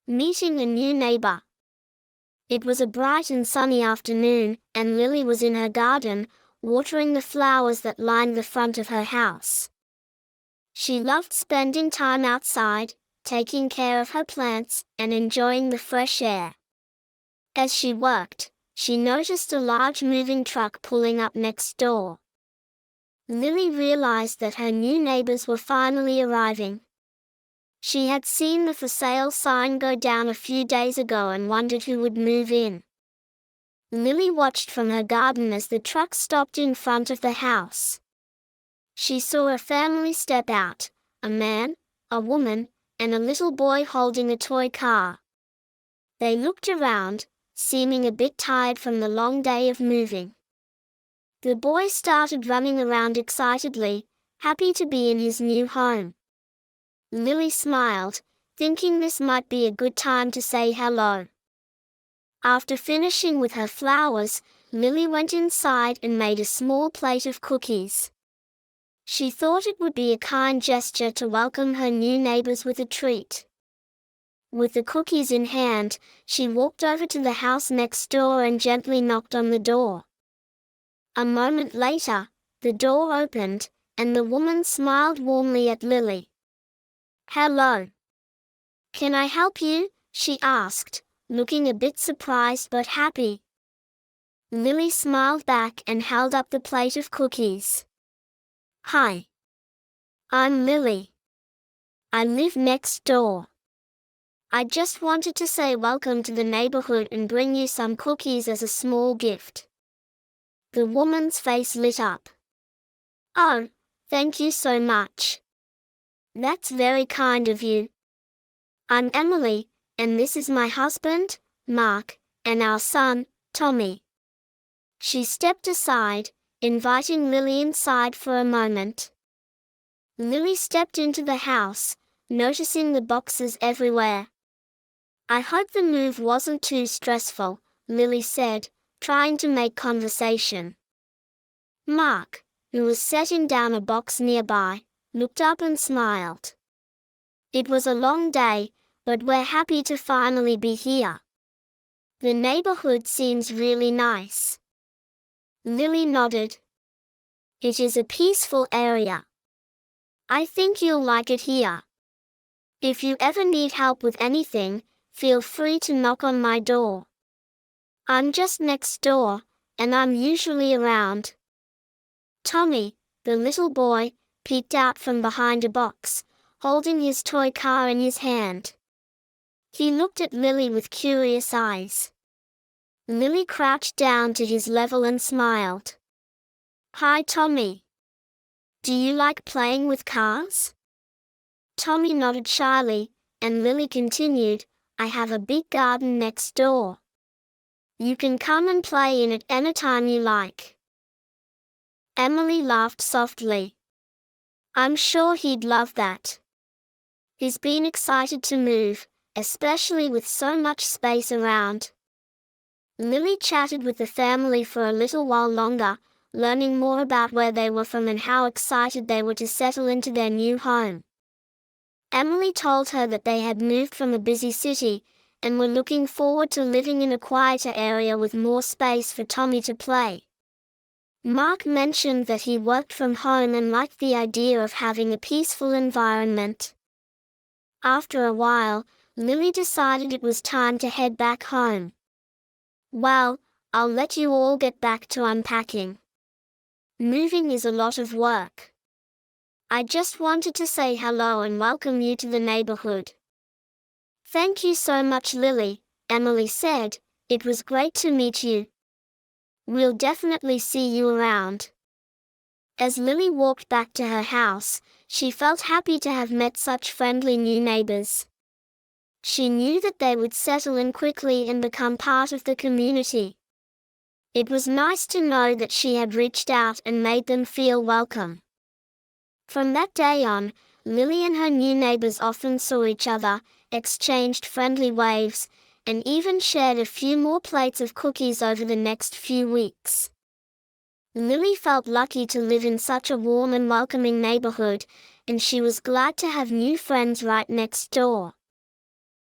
Meeting a new neighbor. It was a bright and sunny afternoon, and Lily was in her garden, watering the flowers that lined the front of her house. She loved spending time outside, taking care of her plants, and enjoying the fresh air. As she worked, she noticed a large moving truck pulling up next door. Lily realized that her new neighbors were finally arriving. She had seen the for sale sign go down a few days ago and wondered who would move in. Lily watched from her garden as the truck stopped in front of the house. She saw a family step out, a man, a woman, and a little boy holding a toy car. They looked around, seeming a bit tired from the long day of moving. The boy started running around excitedly, happy to be in his new home. Lily smiled, thinking this might be a good time to say hello. After finishing with her flowers, Lily went inside and made a small plate of cookies. She thought it would be a kind gesture to welcome her new neighbors with a treat. With the cookies in hand, she walked over to the house next door and gently knocked on the door. A moment later, the door opened, and the woman smiled warmly at Lily. "Hello. Can I help you?" she asked, looking a bit surprised but happy. Lily smiled back and held up the plate of cookies. "Hi. I'm Lily. I live next door. I just wanted to say welcome to the neighborhood and bring you some cookies as a small gift." The woman's face lit up. "Oh, thank you so much. That's very kind of you. I'm Emily, and this is my husband, Mark, and our son, Tommy." She stepped aside, inviting Lily inside for a moment. Lily stepped into the house, noticing the boxes everywhere. "I hope the move wasn't too stressful," Lily said, trying to make conversation. Mark, who was setting down a box nearby, looked up and smiled. "It was a long day, but we're happy to finally be here. The neighborhood seems really nice." Lily nodded. "It is a peaceful area. I think you'll like it here. If you ever need help with anything, feel free to knock on my door. I'm just next door, and I'm usually around." Tommy, the little boy, peeked out from behind a box, holding his toy car in his hand. He looked at Lily with curious eyes. Lily crouched down to his level and smiled. "Hi, Tommy. Do you like playing with cars?" Tommy nodded shyly, and Lily continued, "I have a big garden next door. You can come and play in it anytime you like." Emily laughed softly. "I'm sure he'd love that. He's been excited to move, especially with so much space around." Lily chatted with the family for a little while longer, learning more about where they were from and how excited they were to settle into their new home. Emily told her that they had moved from a busy city, and were looking forward to living in a quieter area with more space for Tommy to play. Mark mentioned that he worked from home and liked the idea of having a peaceful environment. After a while, Lily decided it was time to head back home. "Well, I'll let you all get back to unpacking. Moving is a lot of work. I just wanted to say hello and welcome you to the neighborhood." "Thank you so much, Lily," Emily said. "It was great to meet you. We'll definitely see you around." As Lily walked back to her house, she felt happy to have met such friendly new neighbors. She knew that they would settle in quickly and become part of the community. It was nice to know that she had reached out and made them feel welcome. From that day on, Lily and her new neighbors often saw each other, exchanged friendly waves, and even shared a few more plates of cookies over the next few weeks. Lily felt lucky to live in such a warm and welcoming neighborhood, and she was glad to have new friends right next door.